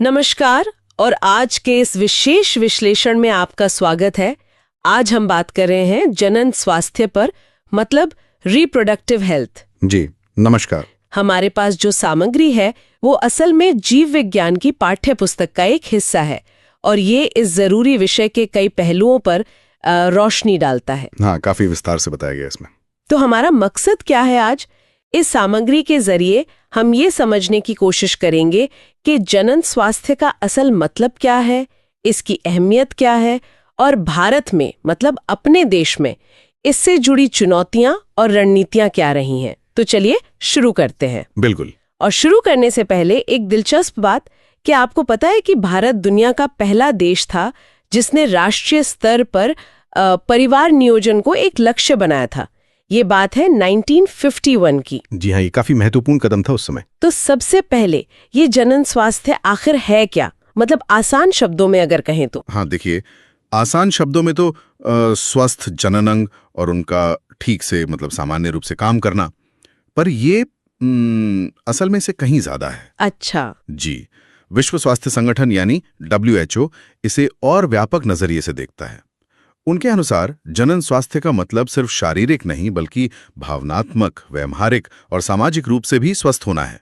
नमस्कार और आज के इस विशेष विश्लेषण में आपका स्वागत है। आज हम बात कर रहे हैं जनन स्वास्थ्य पर, मतलब रिप्रोडक्टिव हेल्थ। जी नमस्कार। हमारे पास जो सामग्री है वो असल में जीव विज्ञान की पाठ्य पुस्तक का एक हिस्सा है और ये इस जरूरी विषय के कई पहलुओं पर रोशनी डालता है। हाँ, काफी विस्तार से बताया गया इसमें। तो हमारा मकसद क्या है आज? इस सामग्री के जरिए हम ये समझने की कोशिश करेंगे कि जनन स्वास्थ्य का असल मतलब क्या है, इसकी अहमियत क्या है और भारत में, मतलब अपने देश में, इससे जुड़ी चुनौतियां और रणनीतियां क्या रही हैं। तो चलिए शुरू करते हैं। बिल्कुल। और शुरू करने से पहले एक दिलचस्प बात कि आपको पता है कि भारत दुनिया का पहला देश था जिसने राष्ट्रीय स्तर पर परिवार नियोजन को एक लक्ष्य बनाया था। ये बात है 1951 की। जी हाँ, ये काफी महत्वपूर्ण कदम था उस समय। तो सबसे पहले ये जनन स्वास्थ्य आखिर है क्या, मतलब आसान शब्दों में अगर कहें तो? हाँ देखिए, आसान शब्दों में तो स्वस्थ जननांग और उनका ठीक से, मतलब सामान्य रूप से काम करना, पर ये असल में से कहीं ज्यादा है। अच्छा जी, विश्व स्वास्थ्य संगठन यानी WHO इसे और व्यापक नजरिए से देखता है। उनके अनुसार जनन स्वास्थ्य का मतलब सिर्फ शारीरिक नहीं बल्कि भावनात्मक, व्यवहारिक और सामाजिक रूप से भी स्वस्थ होना है।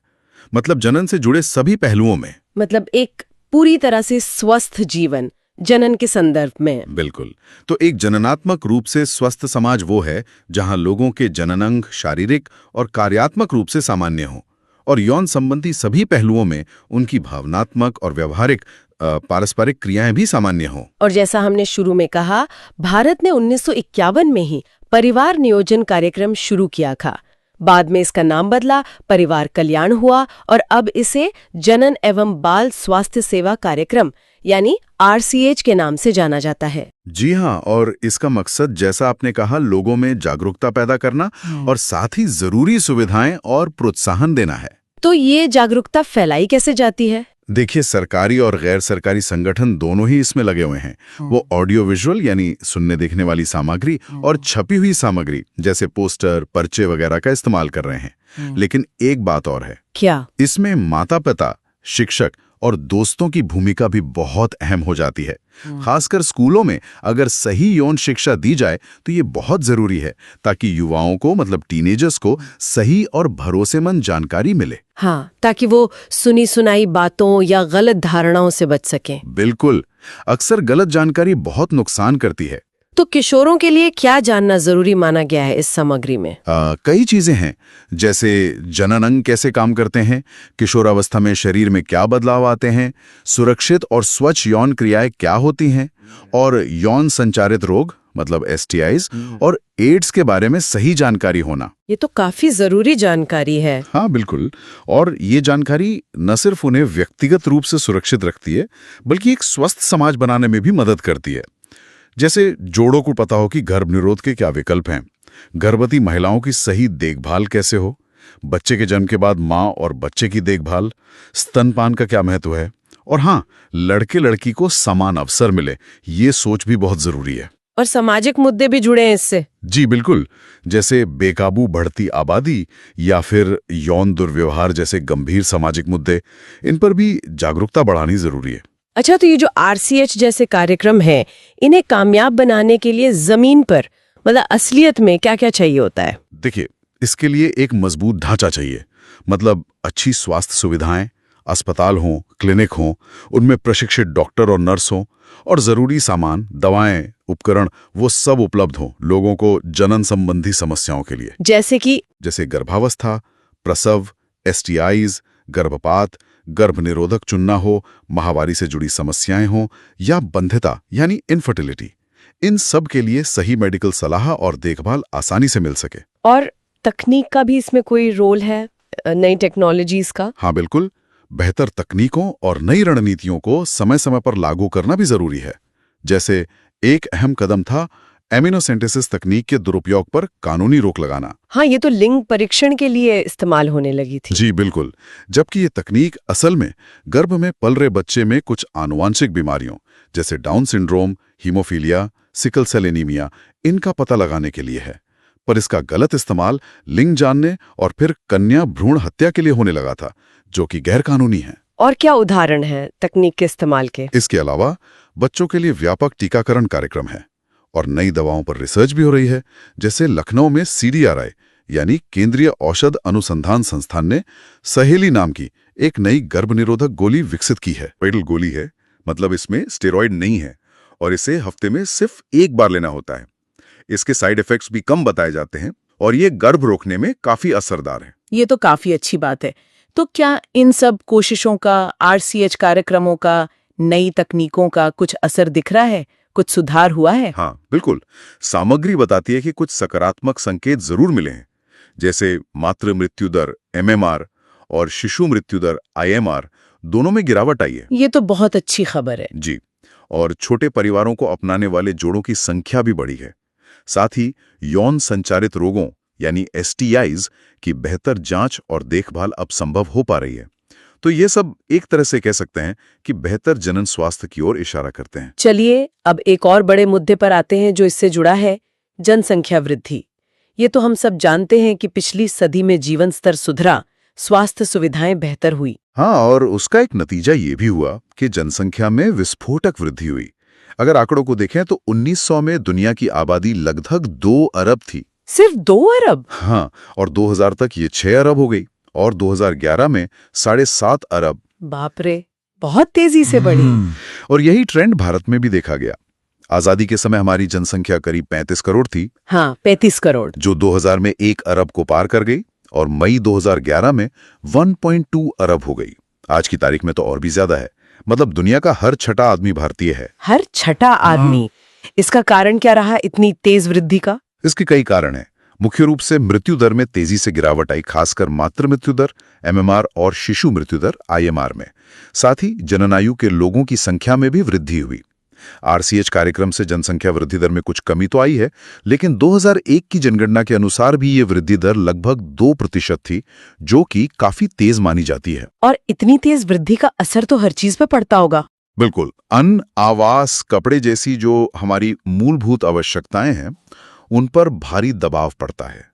मतलब जनन से जुड़े सभी पहलुओं में, मतलब एक पूरी तरह से स्वस्थ जीवन जनन के संदर्भ में। बिल्कुल। तो एक जननात्मक रूप से स्वस्थ समाज वो है जहां लोगों के जननांग शारीरिक और कार्यात्मक रूप से सामान्य हो और यौन संबंधी सभी पहलुओं में उनकी भावनात्मक और व्यवहारिक पारस्परिक क्रियाएं भी सामान्य हों। और जैसा हमने शुरू में कहा, भारत ने 1951 में ही परिवार नियोजन कार्यक्रम शुरू किया था। बाद में इसका नाम बदला, परिवार कल्याण हुआ और अब इसे जनन एवं बाल स्वास्थ्य सेवा कार्यक्रम यानी RCH के नाम से जाना जाता है। जी हाँ, और इसका मकसद, जैसा आपने कहा, लोगों में जागरूकता पैदा करना और साथ ही जरूरी सुविधाएं और प्रोत्साहन देना है। तो ये जागरूकता फैलाई कैसे जाती है? देखिए, सरकारी और गैर सरकारी संगठन दोनों ही इसमें लगे हुए हैं। वो ऑडियो विजुअल यानी सुनने देखने वाली सामग्री और छपी हुई सामग्री जैसे पोस्टर, पर्चे वगैरह का इस्तेमाल कर रहे हैं। लेकिन एक बात और है। क्या? इसमें माता पिता, शिक्षक और दोस्तों की भूमिका भी बहुत अहम हो जाती है। खासकर स्कूलों में अगर सही यौन शिक्षा दी जाए तो ये बहुत जरूरी है ताकि युवाओं को, मतलब टीनेजर्स को, सही और भरोसेमंद जानकारी मिले। हाँ, ताकि वो सुनी सुनाई बातों या गलत धारणाओं से बच सकें। बिल्कुल। अक्सर गलत जानकारी बहुत नुकसान करती है। तो किशोरों के लिए क्या जानना जरूरी माना गया है इस सामग्री में? कई चीजें हैं, जैसे जननांग कैसे काम करते हैं, किशोरावस्था में शरीर में क्या बदलाव आते हैं, सुरक्षित और स्वच्छ यौन क्रियाएं क्या होती हैं, और यौन संचारित रोग मतलब STIs और एड्स के बारे में सही जानकारी होना। ये तो काफी जरूरी जानकारी है। हाँ बिल्कुल। और ये जानकारी न सिर्फ उन्हें व्यक्तिगत रूप से सुरक्षित रखती है बल्कि एक स्वस्थ समाज बनाने में भी मदद करती है। जैसे जोड़ों को पता हो कि गर्भ निरोध के क्या विकल्प हैं, गर्भवती महिलाओं की सही देखभाल कैसे हो, बच्चे के जन्म के बाद माँ और बच्चे की देखभाल, स्तनपान का क्या महत्व है, और हाँ, लड़के लड़की को समान अवसर मिले, ये सोच भी बहुत जरूरी है। और सामाजिक मुद्दे भी जुड़े हैं इससे। जी बिल्कुल। जैसे बेकाबू बढ़ती आबादी या फिर यौन दुर्व्यवहार जैसे गंभीर सामाजिक मुद्दे, इन पर भी जागरूकता बढ़ानी जरूरी है। अच्छा, तो ये जो RCH जैसे कार्यक्रम है, इन्हें कामयाब बनाने के लिए जमीन पर, मतलब असलियत में क्या क्या चाहिए होता है? देखिए, इसके लिए एक मजबूत ढांचा चाहिए। मतलब अच्छी स्वास्थ्य सुविधाएं, अस्पताल हों, क्लिनिक हों, उनमें प्रशिक्षित डॉक्टर और नर्स हों, और जरूरी सामान, दवाएं, उपकरण, वो सब उपलब्ध हों लोगों को जनन संबंधी समस्याओं के लिए। जैसे गर्भावस्था, प्रसव, STIs, गर्भपात, गर्भ निरोधक चुनना हो, माहवारी से जुड़ी समस्याएं हो, या बंधिता यानी इनफर्टिलिटी। इन सब के लिए सही मेडिकल सलाह और देखभाल आसानी से मिल सके। और तकनीक का भी इसमें कोई रोल है, नई टेक्नोलॉजीज का? हाँ बिल्कुल। बेहतर तकनीकों और नई रणनीतियों को समय समय पर लागू करना भी जरूरी है। जैसे एक अहम कदम था एमिनोसेंटेसिस तकनीक के दुरुपयोग पर कानूनी रोक लगाना। हाँ, ये तो लिंग परीक्षण के लिए इस्तेमाल होने लगी थी। जी बिल्कुल। जबकि ये तकनीक असल में गर्भ में पल रहे बच्चे में कुछ आनुवांशिक बीमारियों जैसे down syndrome, haemophilia, sickle cell anaemia, इनका पता लगाने के लिए है। पर इसका गलत इस्तेमाल लिंग जानने और फिर कन्या भ्रूण हत्या के लिए होने लगा था, जो कि गैर कानूनी है। और क्या उदाहरण है तकनीक के इस्तेमाल के? इसके अलावा बच्चों के लिए व्यापक टीकाकरण कार्यक्रम है और नई दवाओं पर रिसर्च भी हो रही है। जैसे लखनऊ में CDRI यानी केंद्रीय औषध अनुसंधान संस्थान ने सहेली नाम की एक नई गर्भनिरोधक गोली विकसित की है। पेडल गोली है, मतलब इसमें स्टेरॉइड नहीं है और इसे हफ्ते में सिर्फ एक बार लेना होता है। इसके साइड इफेक्ट्स भी कम बताए जाते हैं और ये गर्भ रोकने में काफी असरदार है। ये तो काफी अच्छी बात है। तो क्या इन सब कोशिशों का, RCH कार्यक्रमों का, नई तकनीकों का कुछ असर दिख रहा है? कुछ सुधार हुआ है? हाँ बिल्कुल, सामग्री बताती है कि कुछ सकारात्मक संकेत जरूर मिले हैं, जैसे मातृ मृत्यु दर MMR और शिशु मृत्यु दर IMR दोनों में गिरावट आई है। ये तो बहुत अच्छी खबर है। जी, और छोटे परिवारों को अपनाने वाले जोड़ों की संख्या भी बढ़ी है। साथ ही यौन संचारित रोगों यानी STIs की बेहतर जांच और देखभाल अब संभव हो पा रही है। तो ये सब एक तरह से कह सकते हैं कि बेहतर जनन स्वास्थ्य की ओर इशारा करते हैं। चलिए अब एक और बड़े मुद्दे पर आते हैं जो इससे जुड़ा है, जनसंख्या वृद्धि। ये तो हम सब जानते हैं कि पिछली सदी में जीवन स्तर सुधरा, स्वास्थ्य सुविधाएं बेहतर हुई। हाँ, और उसका एक नतीजा ये भी हुआ कि जनसंख्या में विस्फोटक वृद्धि हुई। अगर आंकड़ों को देखें तो 1900 में दुनिया की आबादी लगभग 2 अरब थी। सिर्फ 2 अरब? हाँ, और 2000 तक ये 6 अरब हो गई और 2011 में 7.5 अरब। बाप रे, बहुत तेजी से बढ़ी। और यही ट्रेंड भारत में भी देखा गया। आजादी के समय हमारी जनसंख्या करीब 35 करोड़ थी। हाँ, 35 करोड़, जो 2000 में 1 अरब को पार कर गई और मई 2011 में 1.2 अरब हो गई। आज की तारीख में तो और भी ज्यादा है, मतलब दुनिया का हर छठा आदमी भारतीय है। हर छठा आदमी? इसका कारण क्या रहा इतनी तेज वृद्धि का? इसके कई कारण हैं। मुख्य रूप से मृत्यु दर में तेजी से गिरावट आई, खासकर मातृ मृत्यु दर MMR और शिशु मृत्यु दर IMR में। साथ ही जननायु के लोगों की संख्या में भी वृद्धि हुई। RCH कार्यक्रम से जनसंख्या वृद्धि दर में कुछ कमी तो आई है, लेकिन 2001 की जनगणना के अनुसार भी ये वृद्धि दर लगभग 2% थी, जो कि काफी तेज मानी जाती है। और इतनी तेज वृद्धि का असर तो हर चीज पे पड़ता होगा। बिल्कुल, अन्न, आवास, कपड़े जैसी जो हमारी मूलभूत आवश्यकताएं हैं, उन पर भारी दबाव पड़ता है।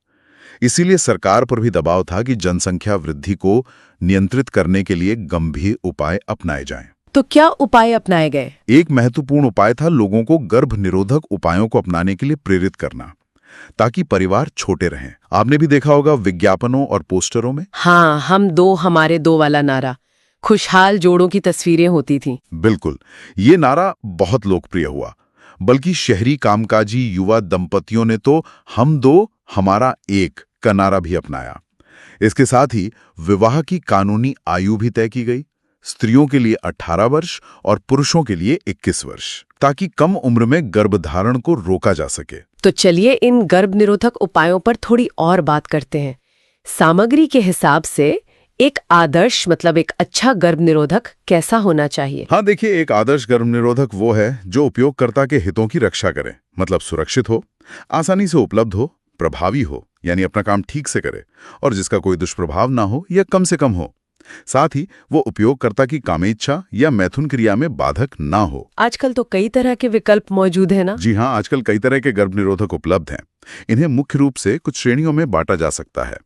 इसीलिए सरकार पर भी दबाव था कि जनसंख्या वृद्धि को नियंत्रित करने के लिए गंभीर उपाय अपनाए जाएं। तो क्या उपाय अपनाए गए? एक महत्वपूर्ण उपाय था लोगों को गर्भ निरोधक उपायों को अपनाने के लिए प्रेरित करना, ताकि परिवार छोटे रहें। आपने भी देखा होगा विज्ञापनों और पोस्टरों में। हाँ, हम दो हमारे दो वाला नारा, खुशहाल जोड़ों की तस्वीरें होती थी। बिल्कुल, ये नारा बहुत लोकप्रिय हुआ। बल्कि शहरी कामकाजी युवा दंपतियों ने तो हम दो हमारा एक का नारा भी अपनाया। इसके साथ ही विवाह की कानूनी आयु भी तय की गई, स्त्रियों के लिए 18 वर्ष और पुरुषों के लिए 21 वर्ष, ताकि कम उम्र में गर्भधारण को रोका जा सके। तो चलिए इन गर्भ निरोधक उपायों पर थोड़ी और बात करते हैं। सामग्री के हिसाब से एक आदर्श, मतलब एक अच्छा गर्भ निरोधक कैसा होना चाहिए? हाँ देखिए, एक आदर्श गर्भ निरोधक वो है जो उपयोगकर्ता के हितों की रक्षा करे, मतलब सुरक्षित हो, आसानी से उपलब्ध हो, प्रभावी हो, यानी अपना काम ठीक से करे, और जिसका कोई दुष्प्रभाव ना हो या कम से कम हो। साथ ही वो उपयोगकर्ता की कामेच्छा या मैथुन क्रिया में बाधक ना हो। आजकल तो कई तरह के विकल्प मौजूद है ना? जी हाँ, आजकल कई तरह के गर्भ निरोधक उपलब्ध हैं। इन्हें मुख्य रूप से कुछ श्रेणियों में बांटा जा सकता है।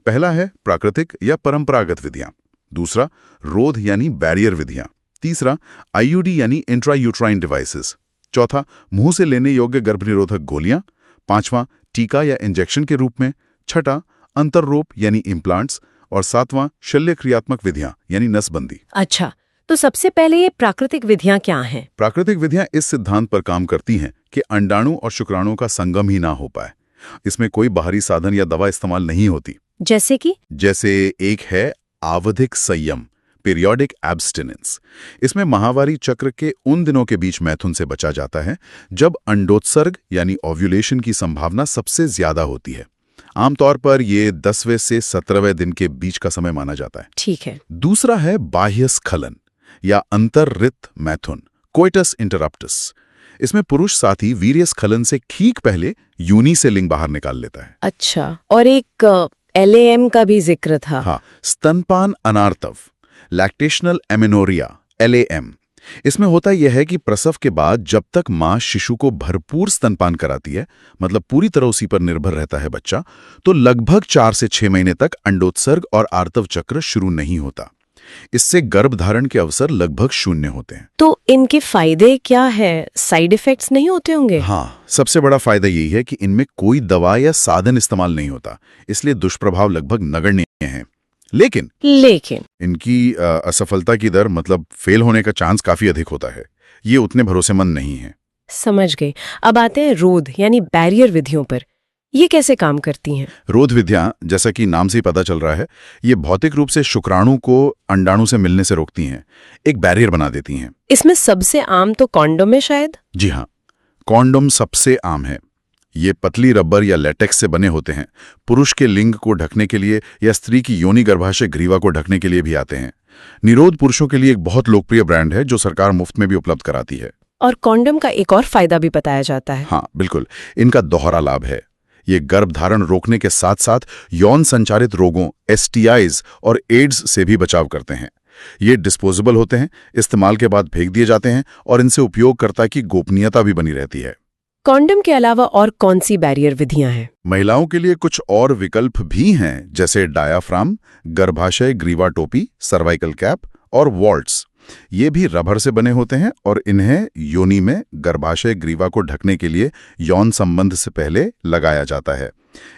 पहला है प्राकृतिक या परंपरागत विधियां, दूसरा रोध यानी बैरियर विधियां, तीसरा IUD यानी इंट्रायूट्राइन डिवाइसेस, चौथा मुंह से लेने योग्य गर्भनिरोधक गोलियां, पांचवां टीका या इंजेक्शन के रूप में, छठा अंतर्रोप यानी इम्प्लांट्स, और सातवां शल्य क्रियात्मक विधियां यानी नसबंदी। अच्छा, तो सबसे पहले ये प्राकृतिक विधियां क्या हैं? प्राकृतिक विधियां इस सिद्धांत पर काम करती हैं कि अंडाणु और शुक्राणु का संगम ही ना हो पाए। इसमें कोई बाहरी साधन या दवा इस्तेमाल नहीं होती। जैसे कि? जैसे एक है आवधिक संयम, पीरियोडिक एब्स्टिनेंस। इसमें माहवारी चक्र के उन दिनों के बीच मैथुन से बचा जाता है जब अंडोत्सर्ग यानी ओव्यूलेशन की संभावना सबसे ज्यादा होती है। आमतौर पर ये 10वें से 17वें दिन के बीच का समय माना जाता है। ठीक है। दूसरा है बाह्य स्खलन या अंतर्रित मैथुन, कोइटस इंटरप्टस। इसमें पुरुष साथी वीर्य स्खलन से ठीक पहले योनि से लिंग बाहर निकाल लेता है। अच्छा, और एक LAM का भी जिक्र था। हाँ, स्तनपान अनार्तव, लैक्टेशनल एमेनोरिया, LAM। इसमें होता यह है कि प्रसव के बाद जब तक मां शिशु को भरपूर स्तनपान कराती है, मतलब पूरी तरह उसी पर निर्भर रहता है बच्चा, तो लगभग 4 से 6 महीने तक अंडोत्सर्ग और आर्तव चक्र शुरू नहीं होता। इससे गर्भधारण के अवसर लगभग शून्य होते हैं। तो इनके फायदे क्या है? साइड इफेक्ट्स नहीं होते होंगे? हाँ, सबसे बड़ा फायदा यही है कि इनमें कोई दवा या साधन इस्तेमाल नहीं होता, इसलिए दुष्प्रभाव लगभग नगण्य हैं। लेकिन इनकी असफलता की दर, मतलब फेल होने का चांस काफी अधिक होता है। ये उतने भरोसेमंद नहीं है। समझ गई। अब आते हैं रोध यानी बैरियर विधियों पर। ये कैसे काम करती हैं? रोध विधियां, जैसा कि नाम से ही पता चल रहा है, ये भौतिक रूप से शुक्राणु को अंडाणु से मिलने से रोकती हैं, एक बैरियर बना देती हैं। इसमें सबसे आम तो कॉन्डोम है शायद? जी हाँ, कॉन्डोम सबसे आम है। ये पतली रबर या लेटेक्स से बने होते हैं। पुरुष के लिंग को ढकने के लिए या स्त्री की योनि गर्भाशय ग्रीवा को ढकने के लिए भी आते हैं। निरोध पुरुषों के लिए एक बहुत लोकप्रिय ब्रांड है जो सरकार मुफ्त में भी उपलब्ध कराती है। और कॉन्डोम का एक और फायदा भी बताया जाता है। हाँ बिल्कुल, इनका दोहरा लाभ है। ये गर्भधारण रोकने के साथ साथ यौन संचारित रोगों, STIs और एड्स से भी बचाव करते हैं। ये डिस्पोजेबल होते हैं, इस्तेमाल के बाद फेंक दिए जाते हैं और इनसे उपयोगकर्ता की गोपनीयता भी बनी रहती है। कॉन्डोम के अलावा और कौन सी बैरियर विधियां हैं? महिलाओं के लिए कुछ और विकल्प भी हैं, जैसे डायाफ्राम, गर्भाशय ग्रीवा टोपी, सर्वाइकल कैप और वॉल्ट्स। ये भी रबर से बने होते हैं और इन्हें योनि में गर्भाशय ग्रीवा को ढकने के लिए यौन संबंध से पहले लगाया जाता है।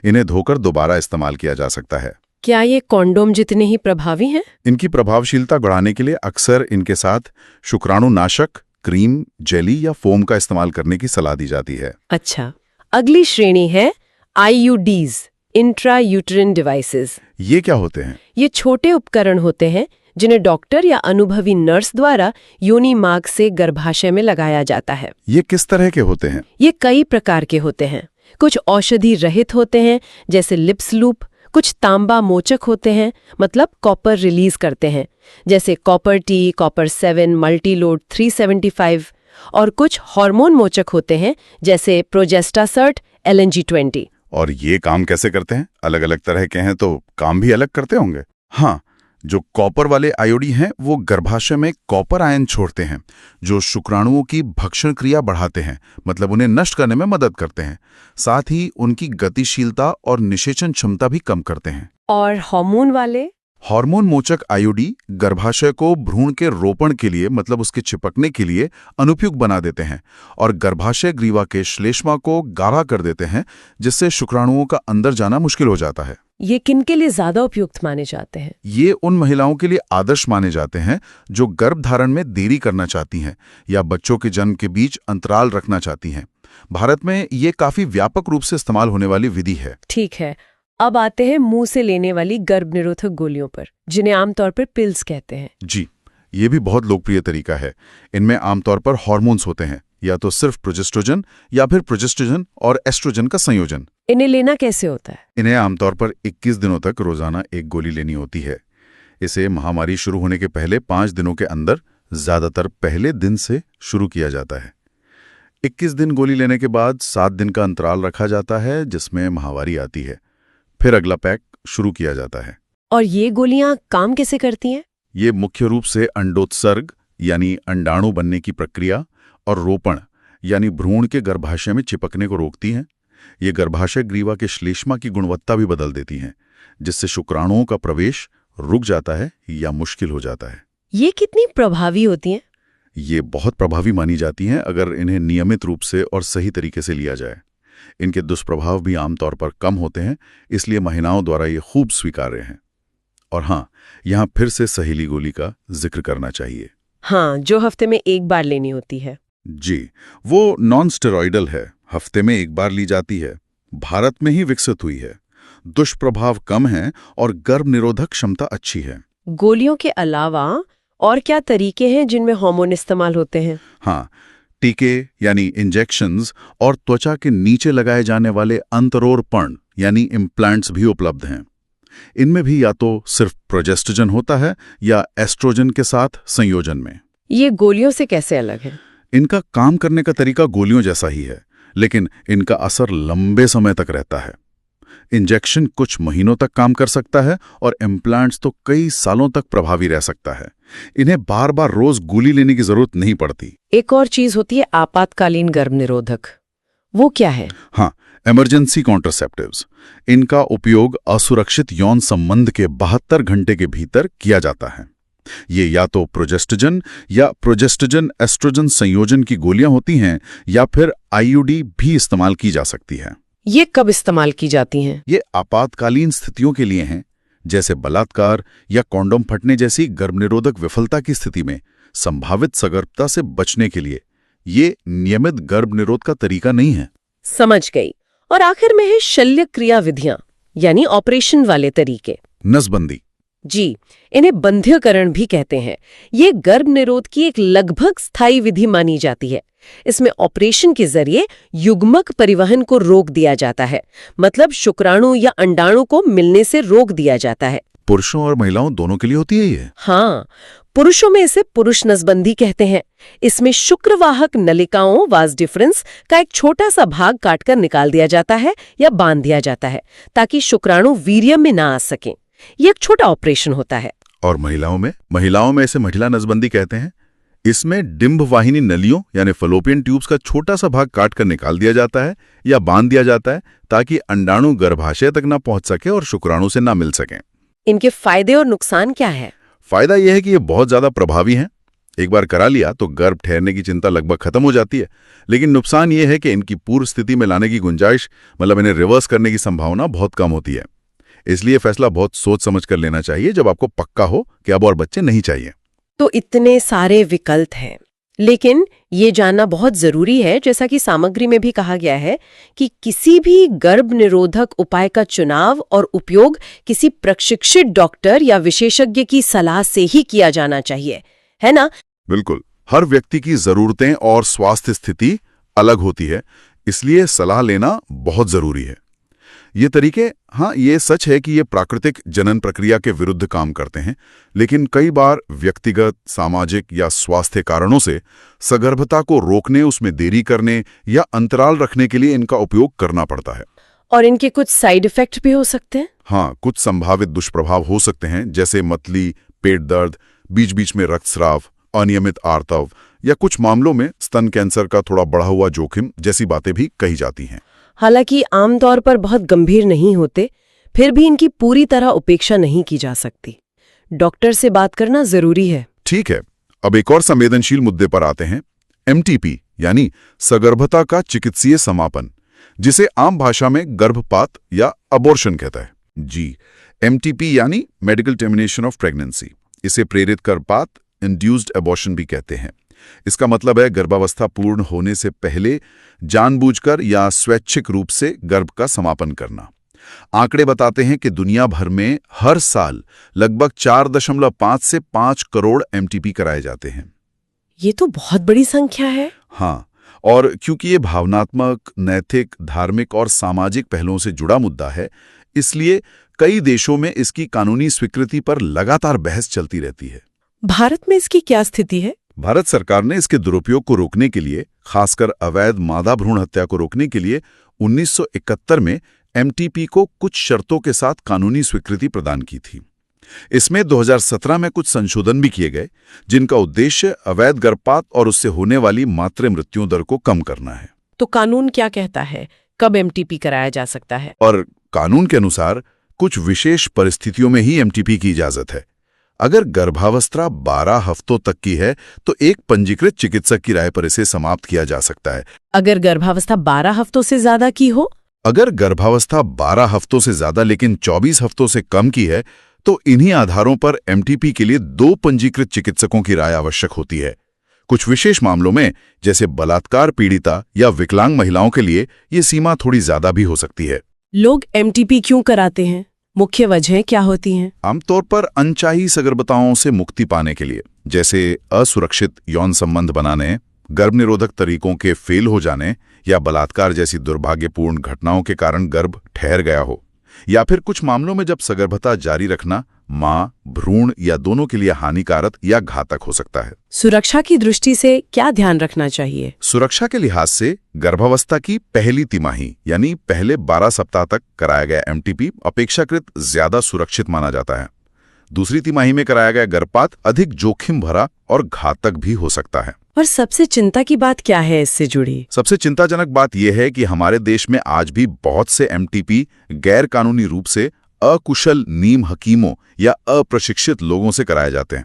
इन्हें धोकर दोबारा इस्तेमाल किया जा सकता है। क्या ये कॉन्डोम जितने ही प्रभावी हैं? इनकी प्रभावशीलता बढ़ाने के लिए अक्सर इनके साथ शुक्राणुनाशक, क्रीम, जेली या फोम का इस्तेमाल करने की सलाह दी जाती है। अच्छा, अगली श्रेणी है IUDs, इंट्रायूटेरिन डिवाइसेस। ये क्या होते हैं? ये छोटे उपकरण होते हैं जिन्हें डॉक्टर या अनुभवी नर्स द्वारा योनि मार्ग से गर्भाशय में लगाया जाता है। ये किस तरह के होते हैं? ये कई प्रकार के होते हैं। कुछ औषधि रहित होते हैं जैसे लिप्स लूप, कुछ तांबा मोचक होते हैं, मतलब कॉपर रिलीज करते हैं, जैसे कॉपर टी, कॉपर 7, मल्टीलोड 375, और कुछ हार्मोन मोचक होते हैं जैसे प्रोजेस्टासर्ट, LNG-20। और ये काम कैसे करते हैं? अलग अलग तरह के हैं तो काम भी अलग करते होंगे। हाँ, जो कॉपर वाले आयोडी हैं वो गर्भाशय में कॉपर आयन छोड़ते हैं जो शुक्राणुओं की भक्षण क्रिया बढ़ाते हैं, मतलब उन्हें नष्ट करने में मदद करते हैं। साथ ही उनकी गतिशीलता और निषेचन क्षमता भी कम करते हैं। और हार्मोन वाले? हार्मोन मोचक आयोडी गर्भाशय को भ्रूण के रोपण के लिए, मतलब उसके चिपकने के लिए अनुपयुक्त बना देते हैं और गर्भाशय ग्रीवा के श्लेष्मा को गाढ़ा कर देते हैं, जिससे शुक्राणुओं का अंदर जाना मुश्किल हो जाता है। ये किनके लिए ज्यादा उपयुक्त माने जाते हैं? ये उन महिलाओं के लिए आदर्श माने जाते हैं जो गर्भधारण में देरी करना चाहती हैं या बच्चों के जन्म के बीच अंतराल रखना चाहती हैं। भारत में ये काफी व्यापक रूप से इस्तेमाल होने वाली विधि है। ठीक है, अब आते हैं मुंह से लेने वाली गर्भ निरोधक गोलियों पर, जिन्हें आमतौर पर पिल्स कहते हैं। जी, ये भी बहुत लोकप्रिय तरीका है। इनमें आमतौर पर हार्मोन्स होते हैं, या तो सिर्फ प्रोजेस्ट्रोजन या फिर प्रोजेस्ट्रोजन और एस्ट्रोजन का संयोजन। इन्हें लेना कैसे होता है? इन्हें आमतौर पर 21 दिनों तक रोजाना एक गोली लेनी होती है। इसे महामारी शुरू होने के पहले 5 दिनों के अंदर, ज्यादातर पहले दिन से शुरू किया जाता है। 21 दिन गोली लेने के बाद 7 दिन का अंतराल रखा जाता है जिसमें माहवारी आती है। फिर अगला पैक शुरू किया जाता है। और ये गोलियां काम कैसे करती हैं? ये मुख्य रूप से अंडोत्सर्ग यानी अंडाणु बनने की प्रक्रिया और रोपण यानी भ्रूण के गर्भाशय में चिपकने को रोकती हैं। ये गर्भाशय ग्रीवा के श्लेष्मा की गुणवत्ता भी बदल देती हैं, जिससे शुक्राणुओं का प्रवेश रुक जाता है या मुश्किल हो जाता है। ये कितनी प्रभावी होती हैं? ये बहुत प्रभावी मानी जाती हैं अगर इन्हें नियमित रूप से और सही तरीके से लिया जाए। इनके दुष्प्रभाव भी आमतौर पर कम होते हैं, इसलिए महिलाओं द्वारा ये खूब स्वीकार्य हैं। और हाँ, यहाँ फिर से सहेली गोली का जिक्र करना चाहिए। हाँ, जो हफ्ते में एक बार लेनी होती है। जी, वो नॉन स्टेरॉइडल है, हफ्ते में एक बार ली जाती है, भारत में ही विकसित हुई है, दुष्प्रभाव कम हैं और गर्भ निरोधक क्षमता अच्छी है। गोलियों के अलावा और क्या तरीके हैं जिनमें हार्मोन इस्तेमाल होते हैं? हाँ, टीके यानी इंजेक्शंस और त्वचा के नीचे लगाए जाने वाले अंतरोरपण यानी इम्प्लांट्स भी उपलब्ध हैं। इनमें भी या तो सिर्फ प्रोजेस्ट्रोजन होता है या एस्ट्रोजन के साथ संयोजन में। ये गोलियों से कैसे अलग है? इनका काम करने का तरीका गोलियों जैसा ही है, लेकिन इनका असर लंबे समय तक रहता है। इंजेक्शन कुछ महीनों तक काम कर सकता है और इम्प्लांट्स तो कई सालों तक प्रभावी रह सकता है। इन्हें बार बार रोज गोली लेने की जरूरत नहीं पड़ती। एक और चीज होती है आपातकालीन गर्भ निरोधक, वो क्या है? हाँ, इमरजेंसी कॉन्ट्रासेप्टिव्स। इनका उपयोग असुरक्षित यौन संबंध के 72 घंटे के भीतर किया जाता है। ये या तो प्रोजेस्टेजन या प्रोजेस्टेजन एस्ट्रोजन संयोजन की गोलियां होती हैं या फिर आईयूडी भी इस्तेमाल की जा सकती है। ये कब इस्तेमाल की जाती हैं? ये आपातकालीन स्थितियों के लिए हैं, जैसे बलात्कार या कॉन्डोम फटने जैसी गर्भनिरोधक विफलता की स्थिति में संभावित सगर्भता से बचने के लिए। ये नियमित गर्भनिरोध का तरीका नहीं है। समझ गई। और आखिर में है शल्य क्रिया विधियां, यानी ऑपरेशन वाले तरीके। नसबंदी। जी, इन्हें बंध्यकरण भी कहते हैं। ये गर्भ निरोध की एक लगभग स्थायी विधि मानी जाती है। इसमें ऑपरेशन के जरिए युग्मक परिवहन को रोक दिया जाता है, मतलब शुक्राणु या अंडाणु को मिलने से रोक दिया जाता है। पुरुषों और महिलाओं दोनों के लिए होती है ये? हाँ, पुरुषों में इसे पुरुष नसबंदी कहते हैं। इसमें शुक्रवाहक नलिकाओं वास डिफरेंस का एक छोटा सा भाग काटकर निकाल दिया जाता है या बांध दिया जाता है, ताकि शुक्राणु वीर्य में ना आ सकें। ये एक छोटा ऑपरेशन होता है। और महिलाओं में इसे महिला नसबंदी कहते हैं। इसमें डिंब वाहिनी नलियों यानी फलोपियन ट्यूब्स का छोटा सा भाग काटकर निकाल दिया जाता है या बांध दिया जाता है, ताकि अंडाणु गर्भाशय तक ना पहुंच सके और शुक्राणु से ना मिल सकें। इनके फायदे और नुकसान क्या है? फायदा यह है कि ये बहुत ज्यादा प्रभावी हैं। एक बार करा लिया तो गर्भ ठहरने की चिंता लगभग खत्म हो जाती है। लेकिन नुकसान ये है कि इनकी पूर्व स्थिति में लाने की गुंजाइश, मतलब इन्हें रिवर्स करने की संभावना बहुत कम होती है। इसलिए फैसला बहुत सोच समझ कर लेना चाहिए जब आपको पक्का हो कि अब और बच्चे नहीं चाहिए। तो इतने सारे विकल्प हैं, लेकिन ये जानना बहुत जरूरी है, जैसा कि सामग्री में भी कहा गया है, कि किसी भी गर्भ निरोधक उपाय का चुनाव और उपयोग किसी प्रशिक्षित डॉक्टर या विशेषज्ञ की सलाह से ही किया जाना चाहिए, है ना? बिल्कुल। हर व्यक्ति की जरूरतें और स्वास्थ्य स्थिति अलग होती है, इसलिए सलाह लेना बहुत जरूरी है। ये तरीके, हाँ, ये सच है कि ये प्राकृतिक जनन प्रक्रिया के विरुद्ध काम करते हैं, लेकिन कई बार व्यक्तिगत, सामाजिक या स्वास्थ्य कारणों से सगर्भता को रोकने, उसमें देरी करने या अंतराल रखने के लिए इनका उपयोग करना पड़ता है। और इनके कुछ साइड इफेक्ट भी हो सकते हैं? हाँ, कुछ संभावित दुष्प्रभाव हो सकते हैं, जैसे मतली, पेट दर्द, बीच बीच में रक्तस्राव, अनियमित आर्तव या कुछ मामलों में स्तन कैंसर का थोड़ा बढ़ा हुआ जोखिम जैसी बातें भी कही जाती हैं। हालांकि आमतौर पर बहुत गंभीर नहीं होते, फिर भी इनकी पूरी तरह उपेक्षा नहीं की जा सकती। डॉक्टर से बात करना जरूरी है। ठीक है, अब एक और संवेदनशील मुद्दे पर आते हैं। MTP यानी सगर्भता का चिकित्सीय समापन, जिसे आम भाषा में गर्भपात या अबॉर्शन कहता है। जी, MTP यानी मेडिकल टर्मिनेशन ऑफ प्रेगनेंसी। इसे प्रेरित गर्भपात, इंड्यूस्ड अबॉर्शन भी कहते हैं। इसका मतलब है गर्भावस्था पूर्ण होने से पहले जानबूझकर या स्वैच्छिक रूप से गर्भ का समापन करना। आंकड़े बताते हैं कि दुनिया भर में हर साल लगभग 4.5 से 5 करोड़ MTP कराए जाते हैं। ये तो बहुत बड़ी संख्या है। हाँ, और क्योंकि ये भावनात्मक, नैतिक, धार्मिक और सामाजिक पहलुओं से जुड़ा मुद्दा है, इसलिए कई देशों में इसकी कानूनी स्वीकृति पर लगातार बहस चलती रहती है। भारत में इसकी क्या स्थिति है? भारत सरकार ने इसके दुरुपयोग को रोकने के लिए, खासकर अवैध मादा भ्रूण हत्या को रोकने के लिए 1971 में MTP को कुछ शर्तों के साथ कानूनी स्वीकृति प्रदान की थी। इसमें 2017 में कुछ संशोधन भी किए गए, जिनका उद्देश्य अवैध गर्भपात और उससे होने वाली मातृ मृत्यु दर को कम करना है। तो कानून क्या कहता है, कब MTP कराया जा सकता है? और कानून के अनुसार कुछ विशेष परिस्थितियों में ही MTP की इजाजत है। अगर गर्भावस्था 12 हफ्तों तक की है तो एक पंजीकृत चिकित्सक की राय पर इसे समाप्त किया जा सकता है। अगर गर्भावस्था 12 हफ्तों से ज्यादा की हो? अगर गर्भावस्था 12 हफ्तों से ज्यादा लेकिन 24 हफ्तों से कम की है तो इन्हीं आधारों पर MTP के लिए 2 पंजीकृत चिकित्सकों की राय आवश्यक होती है। कुछ विशेष मामलों में, जैसे बलात्कार पीड़िता या विकलांग महिलाओं के लिए, ये सीमा थोड़ी ज्यादा भी हो सकती है। लोग MTP क्यों कराते हैं? मुख्य वजह क्या होती हैं? आमतौर पर अनचाही सगर्भताओं से मुक्ति पाने के लिए, जैसे असुरक्षित यौन संबंध बनाने, गर्भनिरोधक तरीकों के फेल हो जाने या बलात्कार जैसी दुर्भाग्यपूर्ण घटनाओं के कारण गर्भ ठहर गया हो, या फिर कुछ मामलों में जब सगर्भता जारी रखना मां, भ्रूण या दोनों के लिए हानिकारक या घातक हो सकता है। सुरक्षा की दृष्टि से क्या ध्यान रखना चाहिए? सुरक्षा के लिहाज से गर्भावस्था की पहली तिमाही यानी पहले 12 सप्ताह तक कराया गया MTP अपेक्षाकृत ज्यादा सुरक्षित माना जाता है। दूसरी तिमाही में कराया गया गर्भपात अधिक जोखिम भरा और घातक भी हो सकता है। और सबसे चिंता की बात क्या है इससे जुड़ी? सबसे चिंताजनक बात यह है कि हमारे देश में आज भी बहुत से MTP गैर कानूनी रूप से अकुशल नीम हकीमों या अप्रशिक्षित लोगों से कराए जाते हैं।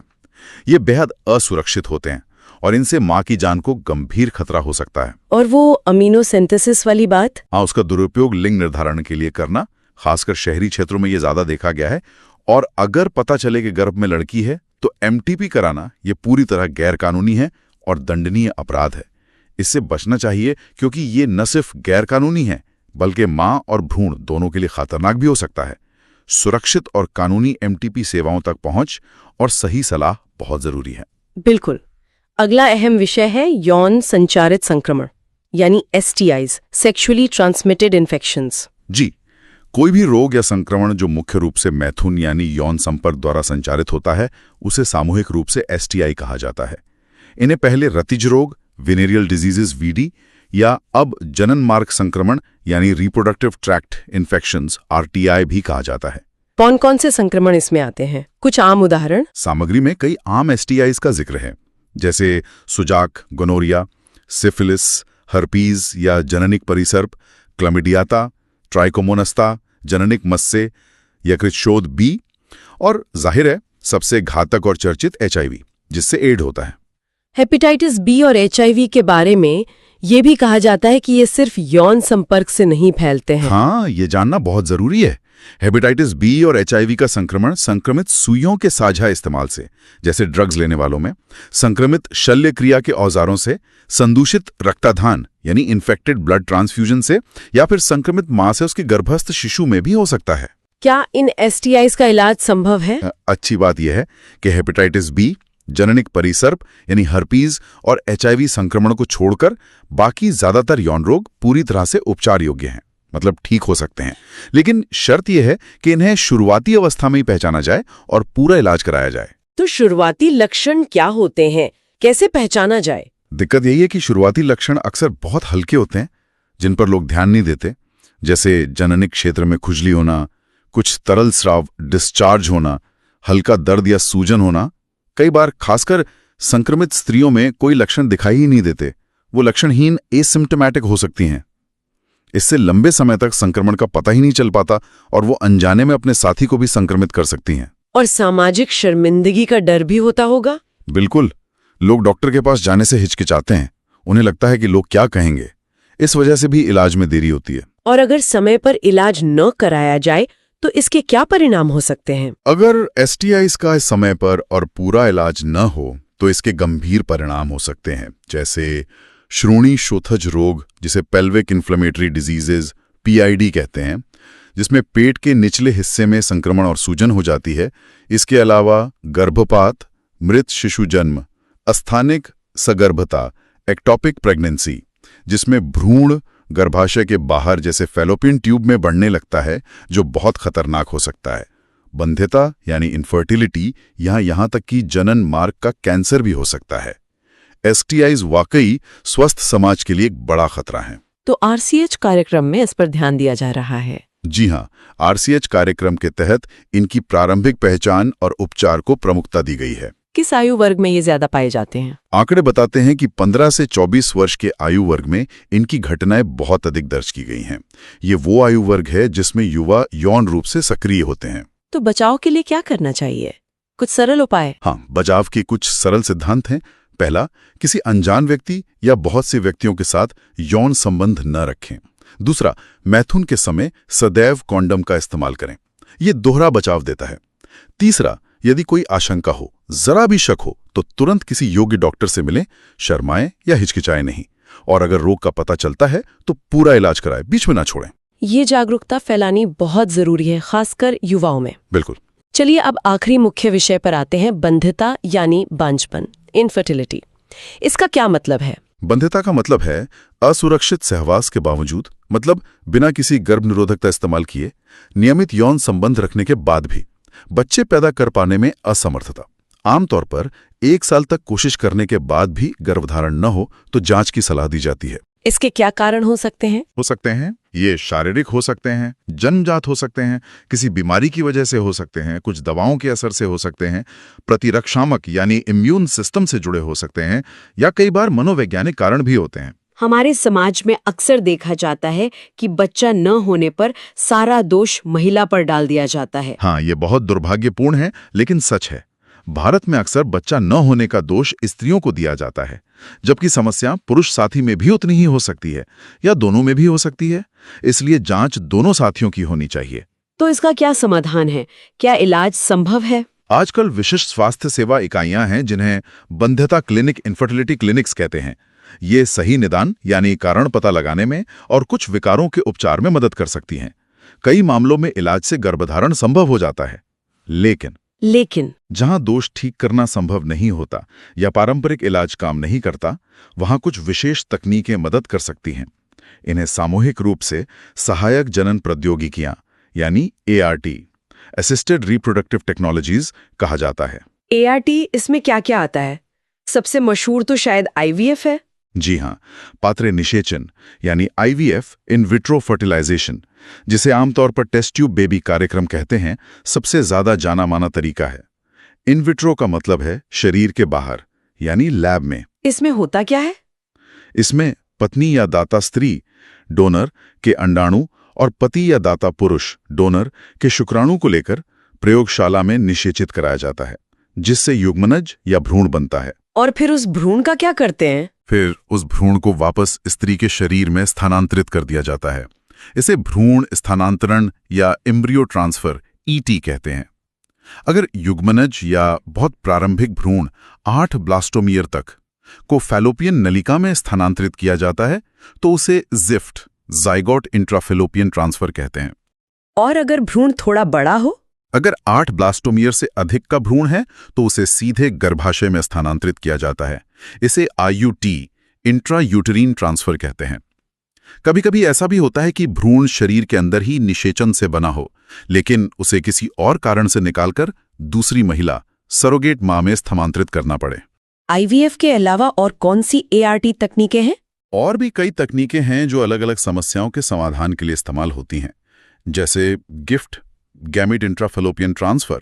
ये बेहद असुरक्षित होते हैं और इनसे माँ की जान को गंभीर खतरा हो सकता है। और वो अमीनोसिंथेसिस वाली बात? हाँ, उसका दुरुपयोग लिंग निर्धारण के लिए करना, खासकर शहरी क्षेत्रों में ये ज्यादा देखा गया है। और अगर पता चले कि गर्भ में लड़की है तो एमटीपी कराना ये पूरी तरह गैरकानूनी है और दंडनीय अपराध है। इससे बचना चाहिए क्योंकि ये न सिर्फ गैरकानूनी है बल्कि मां और भ्रूण दोनों के लिए खतरनाक भी हो सकता है। सुरक्षित और कानूनी एमटीपी सेवाओं तक पहुंच और सही सलाह बहुत जरूरी है। बिल्कुल। अगला अहम विषय है यौन संचारित संक्रमण यानी STIs, सेक्सुअली ट्रांसमिटेड इन्फेक्शंस। जी, कोई भी रोग या संक्रमण जो मुख्य रूप से मैथुन यानी यौन संपर्क द्वारा संचारित होता है उसे सामूहिक रूप से STI कहा जाता है। इन्हें पहले रतिज रोग, वेनेरियल डिजीजेस VD, या अब जनन मार्ग संक्रमण यानी रिप्रोडक्टिव ट्रैक्ट इन्फेक्शंस RTI भी कहा जाता है। कौन कौन से संक्रमण इसमें आते हैं? कुछ आम उदाहरण? सामग्री में कई आम STIs का जिक्र है, जैसे सुजाक, गोनोरिया, सिफिलिस, हर्पीज या जननिक परिसर्प, क्लमिडियाता, ट्राइकोमोनस्ता, जननिक मस्से, यकृतशोथ B, और जाहिर है सबसे घातक और चर्चित HIV, जिससे एड होता है। हेपेटाइटिस B और HIV के बारे में ये भी कहा जाता है कि ये सिर्फ यौन संपर्क से नहीं फैलते हैं। हाँ, ये जानना बहुत जरूरी है। हेपेटाइटिस B और HIV का संक्रमण संक्रमित सुइयों के साझा इस्तेमाल से, जैसे ड्रग्स लेने वालों में, संक्रमित शल्य क्रिया के औजारों से, संदूषित रक्ताधान यानी इन्फेक्टेड ब्लड ट्रांसफ्यूजन से, या फिर संक्रमित मां से उसके गर्भस्थ शिशु में भी हो सकता है। क्या इन STIs का इलाज संभव है? अच्छी बात यह है कि हेपेटाइटिस B, जननिक परिसर्प यानी हर्पीज और HIV संक्रमण को छोड़कर बाकी ज्यादातर यौन रोग पूरी तरह से उपचार योग्य हैं, मतलब ठीक हो सकते हैं। लेकिन शर्त यह है कि इन्हें शुरुआती अवस्था में ही पहचाना जाए और पूरा इलाज कराया जाए। तो शुरुआती लक्षण क्या होते हैं, कैसे पहचाना जाए? दिक्कत यही है कि शुरुआती लक्षण अक्सर बहुत हल्के होते हैं जिन पर लोग ध्यान नहीं देते, जैसे जननिक क्षेत्र में खुजली होना, कुछ तरल स्राव डिस्चार्ज होना, हल्का दर्द या सूजन होना। कई बार खासकर संक्रमित स्त्रियों में कोई लक्षण दिखाई ही नहीं देते, वो लक्षणहीन एसिम्प्टोमेटिक हो सकती हैं। इससे लंबे समय तक संक्रमण का पता ही नहीं चल पाता और वो अनजाने में अपने साथी को भी संक्रमित कर सकती हैं। और सामाजिक शर्मिंदगी का डर भी होता होगा? बिल्कुल, लोग डॉक्टर के पास जाने से हिचकिचाते हैं, उन्हें लगता है कि लोग क्या कहेंगे। इस वजह से भी इलाज में देरी होती है। और अगर समय पर इलाज न कराया जाए तो इसके क्या परिणाम हो सकते हैं? अगर STIs का समय पर और पूरा इलाज न हो तो इसके गंभीर परिणाम हो सकते हैं, जैसे श्रोणी शोथज रोग, जिसे पेल्विक इन्फ्लेमेटरी डिजीजेज PID कहते हैं, जिसमें पेट के निचले हिस्से में संक्रमण और सूजन हो जाती है। इसके अलावा गर्भपात, मृत शिशु जन्म, अस्थानिक सगर्भता, एक्टोपिक प्रेगनेंसी, जिसमें भ्रूण गर्भाशय के बाहर जैसे फैलोपियन ट्यूब में बढ़ने लगता है, जो बहुत खतरनाक हो सकता है, बंध्यता यानी इनफर्टिलिटी, यहाँ तक कि जनन मार्ग का कैंसर भी हो सकता है। STIs वाकई स्वस्थ समाज के लिए एक बड़ा खतरा है। तो RCH कार्यक्रम में इस पर ध्यान दिया जा रहा है? जी हाँ, RCH कार्यक्रम के तहत इनकी प्रारंभिक पहचान और उपचार को प्रमुखता दी गई है। किस आयु वर्ग में ये ज्यादा पाए जाते हैं? आंकड़े बताते हैं कि 15 से 24 वर्ष के आयु वर्ग में इनकी घटनाएं बहुत अधिक दर्ज की गई हैं। ये वो आयु वर्ग है जिसमें युवा यौन रूप से सक्रिय होते हैं। तो बचाव के लिए क्या करना चाहिए? कुछ सरल उपाय? हाँ, बचाव के कुछ सरल सिद्धांत हैं। पहला, किसी अनजान व्यक्ति या बहुत से व्यक्तियों के साथ यौन संबंध न रखें। दूसरा, मैथुन के समय सदैव कॉन्डम का इस्तेमाल करें, ये दोहरा बचाव देता है। तीसरा, यदि कोई आशंका हो, जरा भी शक हो, तो तुरंत किसी योग्य डॉक्टर से मिलें, शर्माएं या हिचकिचाएं नहीं। और अगर रोग का पता चलता है तो पूरा इलाज कराएं, बीच में ना छोड़ें। ये जागरूकता फैलानी बहुत जरूरी है, खासकर युवाओं में। बिल्कुल। चलिए अब आखिरी मुख्य विषय पर आते हैं, बंध्यता यानी बांझपन, इनफर्टिलिटी। इसका क्या मतलब है? बंध्यता का मतलब है असुरक्षित सहवास के बावजूद, मतलब बिना किसी गर्भ निरोधकता इस्तेमाल किए, नियमित यौन संबंध रखने के बाद भी बच्चे पैदा कर पाने में असमर्थता। आमतौर पर 1 साल तक कोशिश करने के बाद भी गर्भधारण न हो तो जांच की सलाह दी जाती है। इसके क्या कारण हो सकते हैं? ये शारीरिक हो सकते हैं, जन्मजात हो सकते हैं, किसी बीमारी की वजह से हो सकते हैं, कुछ दवाओं के असर से हो सकते हैं, प्रतिरक्षात्मक यानी इम्यून सिस्टम से जुड़े हो सकते हैं, या कई बार मनोवैज्ञानिक कारण भी होते हैं। हमारे समाज में अक्सर देखा जाता है कि बच्चा न होने पर सारा दोष महिला पर डाल दिया जाता है। हाँ, ये बहुत दुर्भाग्यपूर्ण है, लेकिन सच है। भारत में अक्सर बच्चा न होने का दोष स्त्रियों को दिया जाता है, जबकि समस्या पुरुष साथी में भी उतनी ही हो सकती है या दोनों में भी हो सकती है। इसलिए जांच दोनों साथियों की होनी चाहिए। तो इसका क्या समाधान है? क्या इलाज संभव है? आजकल विशिष्ट स्वास्थ्य सेवा इकाइयां हैं जिन्हें बंध्यता क्लिनिक, इनफर्टिलिटी क्लिनिक्स कहते हैं। ये सही निदान यानी कारण पता लगाने में और कुछ विकारों के उपचार में मदद कर सकती हैं। कई मामलों में इलाज से गर्भधारण संभव हो जाता है। लेकिन जहां दोष ठीक करना संभव नहीं होता या पारंपरिक इलाज काम नहीं करता, वहां कुछ विशेष तकनीकें मदद कर सकती हैं। इन्हें सामूहिक रूप से सहायक जनन प्रौद्योगिकियां यानी ART, असिस्टेड रिप्रोडक्टिव टेक्नोलॉजीज कहा जाता है। ART, इसमें क्या क्या आता है? सबसे मशहूर तो शायद IVF है। जी हाँ, पात्रे निषेचन यानी IVF, इन विट्रो फर्टिलाइजेशन, जिसे आमतौर पर टेस्ट ट्यूब बेबी कार्यक्रम कहते हैं, सबसे ज्यादा जाना माना तरीका है। इन विट्रो का मतलब है शरीर के बाहर यानी लैब में। इसमें होता क्या है? इसमें पत्नी या दाता स्त्री डोनर के अंडाणु और पति या दाता पुरुष डोनर के शुक्राणु को लेकर प्रयोगशाला में निषेचित कराया जाता है, जिससे युग्मनज या भ्रूण बनता है। और फिर उस भ्रूण का क्या करते हैं? फिर उस भ्रूण को वापस स्त्री के शरीर में स्थानांतरित कर दिया जाता है। इसे भ्रूण स्थानांतरण या एम्ब्रियो ट्रांसफर ET कहते हैं। अगर युग्मनज या बहुत प्रारंभिक भ्रूण 8 ब्लास्टोमियर तक को फैलोपियन नलिका में स्थानांतरित किया जाता है तो उसे ज़िफ्ट, ज़ाइगोट इंट्राफैलोपियन ट्रांसफर कहते हैं। और अगर भ्रूण थोड़ा बड़ा हो? अगर 8 ब्लास्टोमियर से अधिक का भ्रूण है तो उसे सीधे गर्भाशय में स्थानांतरित किया जाता है। इसे IUT, इंट्रायूटेरिन ट्रांसफर कहते हैं। कभी कभी ऐसा भी होता है कि भ्रूण शरीर के अंदर ही निषेचन से बना हो, लेकिन उसे किसी और कारण से निकालकर दूसरी महिला, सरोगेट मां में स्थानांतरित करना पड़े। IVF के अलावा और कौन सी ART तकनीकें हैं? और भी कई तकनीकें हैं जो अलग अलग समस्याओं के समाधान के लिए इस्तेमाल होती हैं, जैसे गिफ्ट गैमेट इंट्राफैलोपियन ट्रांसफर।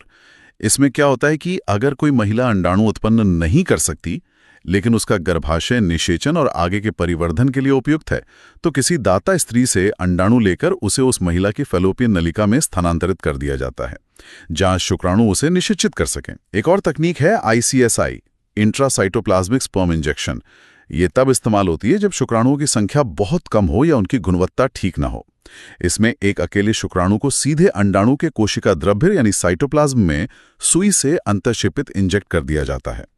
इसमें क्या होता है कि अगर कोई महिला अंडाणु उत्पन्न नहीं कर सकती लेकिन उसका गर्भाशय निषेचन और आगे के परिवर्धन के लिए उपयुक्त है, तो किसी दाता स्त्री से अंडाणु लेकर उसे उस महिला की फैलोपियन नलिका में स्थानांतरित कर दिया जाता है, जहां शुक्राणु उसे निषेचित कर सकें। एक और तकनीक है ICSI, इंट्रासाइटोप्लाज्मिक स्पर्म इंजेक्शन। ये तब इस्तेमाल होती है जब शुक्राणुओं की संख्या बहुत कम हो या उनकी गुणवत्ता ठीक न हो। इसमें एक अकेले शुक्राणु को सीधे अंडाणु के कोशिका द्रव्य यानी साइटोप्लाज्म में सुई से अंतःक्षेपित इंजेक्ट कर दिया जाता है।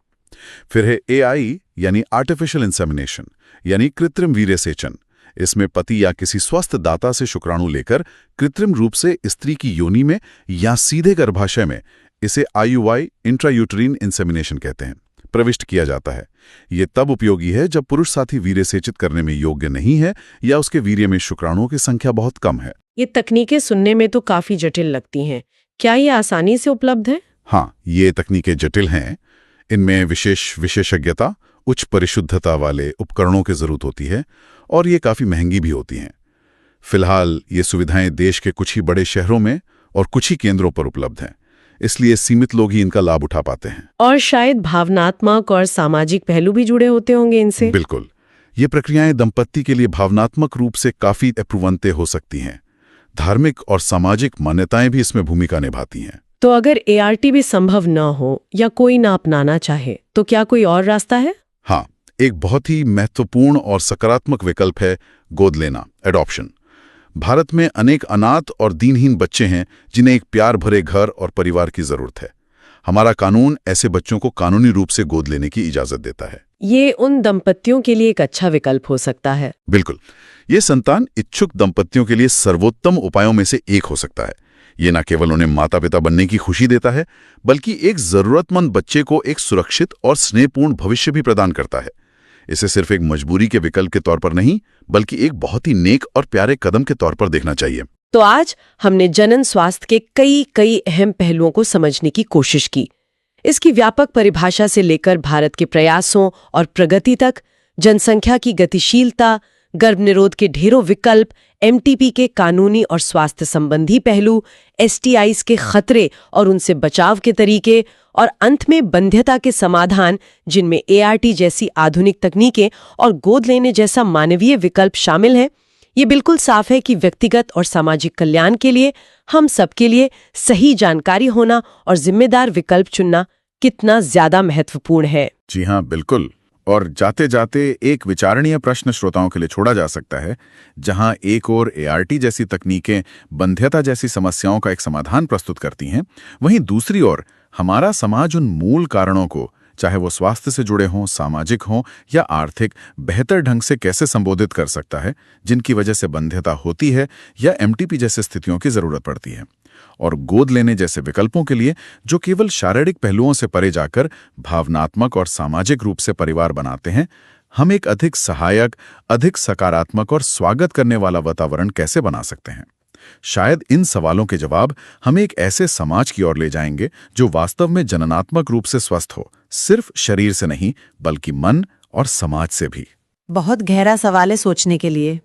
फिर है AI यानी आर्टिफिशियल इंसेमिनेशन यानी कृत्रिम वीर्यसेचन। इसमें पति या किसी स्वस्थ दाता से शुक्राणु लेकर कृत्रिम रूप से स्त्री की योनि में या सीधे गर्भाशय में, इसे IUI, इंट्रायूटेरिन इंसेमिनेशन कहते हैं, प्रविष्ट किया जाता है। ये तब उपयोगी है जब पुरुष साथी वीर्यसेचित करने में योग्य नहीं है या उसके वीर्य में शुक्राणुओं की संख्या बहुत कम है। ये तकनीकें सुनने में तो काफी जटिल लगती हैं। क्या ये आसानी से उपलब्ध है? हाँ, ये तकनीकें जटिल हैं। इनमें विशेष विशेषज्ञता, उच्च परिशुद्धता वाले उपकरणों की जरूरत होती है और ये काफी महंगी भी होती हैं। फिलहाल ये सुविधाएं देश के कुछ ही बड़े शहरों में और कुछ ही केंद्रों पर उपलब्ध हैं, इसलिए सीमित लोग ही इनका लाभ उठा पाते हैं। और शायद भावनात्मक और सामाजिक पहलू भी जुड़े होते होंगे इनसे। बिल्कुल, ये प्रक्रियाएं दंपत्ति के लिए भावनात्मक रूप से काफी अप्रूवंते हो सकती हैं। धार्मिक और सामाजिक मान्यताएं भी इसमें भूमिका निभाती हैं। तो अगर ART भी संभव न हो या कोई ना अपनाना चाहे, तो क्या कोई और रास्ता है? हाँ, एक बहुत ही महत्वपूर्ण और सकारात्मक विकल्प है गोद लेना, एडॉप्शन। भारत में अनेक अनाथ और दीनहीन बच्चे हैं जिन्हें एक प्यार भरे घर और परिवार की जरूरत है। हमारा कानून ऐसे बच्चों को कानूनी रूप से गोद लेने की इजाजत देता है। ये उन दंपतियों के लिए एक अच्छा विकल्प हो सकता है। बिल्कुल, ये संतान इच्छुक दंपतियों के लिए सर्वोत्तम उपायों में से एक हो सकता है। ये न केवल उन्हें माता पिता बनने की खुशी देता है, बल्कि एक जरूरतमंद बच्चे को एक सुरक्षित और स्नेहपूर्ण भविष्य भी प्रदान करता है। इसे सिर्फ एक मजबूरी के विकल्प के तौर पर नहीं, बल्कि एक बहुत ही नेक और प्यारे कदम के तौर पर देखना चाहिए। तो आज हमने जनन स्वास्थ्य के कई अहम पहलुओं को समझने की कोशिश की। इसकी व्यापक परिभाषा से लेकर भारत के प्रयासों और प्रगति तक, जनसंख्या की गतिशीलता, गर्भनिरोध के ढेरों विकल्प, MTP के कानूनी और स्वास्थ्य संबंधी पहलू, STIs के खतरे और उनसे बचाव के तरीके, और अंत में बंध्यता के समाधान जिनमें ART जैसी आधुनिक तकनीकें और गोद लेने जैसा मानवीय विकल्प शामिल है। ये बिल्कुल साफ है कि व्यक्तिगत और सामाजिक कल्याण के लिए हम सबके लिए सही जानकारी होना और जिम्मेदार विकल्प चुनना कितना ज्यादा महत्वपूर्ण है। जी हाँ, बिल्कुल। और जाते जाते एक विचारणीय प्रश्न श्रोताओं के लिए छोड़ा जा सकता है। जहां एक ओर ART जैसी तकनीकें बंध्यता जैसी समस्याओं का एक समाधान प्रस्तुत करती हैं, वहीं दूसरी ओर हमारा समाज उन मूल कारणों को, चाहे वो स्वास्थ्य से जुड़े हों, सामाजिक हों या आर्थिक, बेहतर ढंग से कैसे संबोधित कर सकता है, जिनकी वजह से बंध्यता होती है या MTP जैसे स्थितियों की जरूरत पड़ती है। और गोद लेने जैसे विकल्पों के लिए, जो केवल शारीरिक पहलुओं से परे जाकर भावनात्मक और सामाजिक रूप से परिवार बनाते हैं, हम एक अधिक सहायक, अधिक सकारात्मक और स्वागत करने वाला वातावरण कैसे बना सकते हैं। शायद इन सवालों के जवाब हमें एक ऐसे समाज की ओर ले जाएंगे जो वास्तव में जननात्मक रूप से स्वस्थ हो, सिर्फ शरीर से नहीं बल्कि मन और समाज से भी। बहुत गहरा सवाल है सोचने के लिए।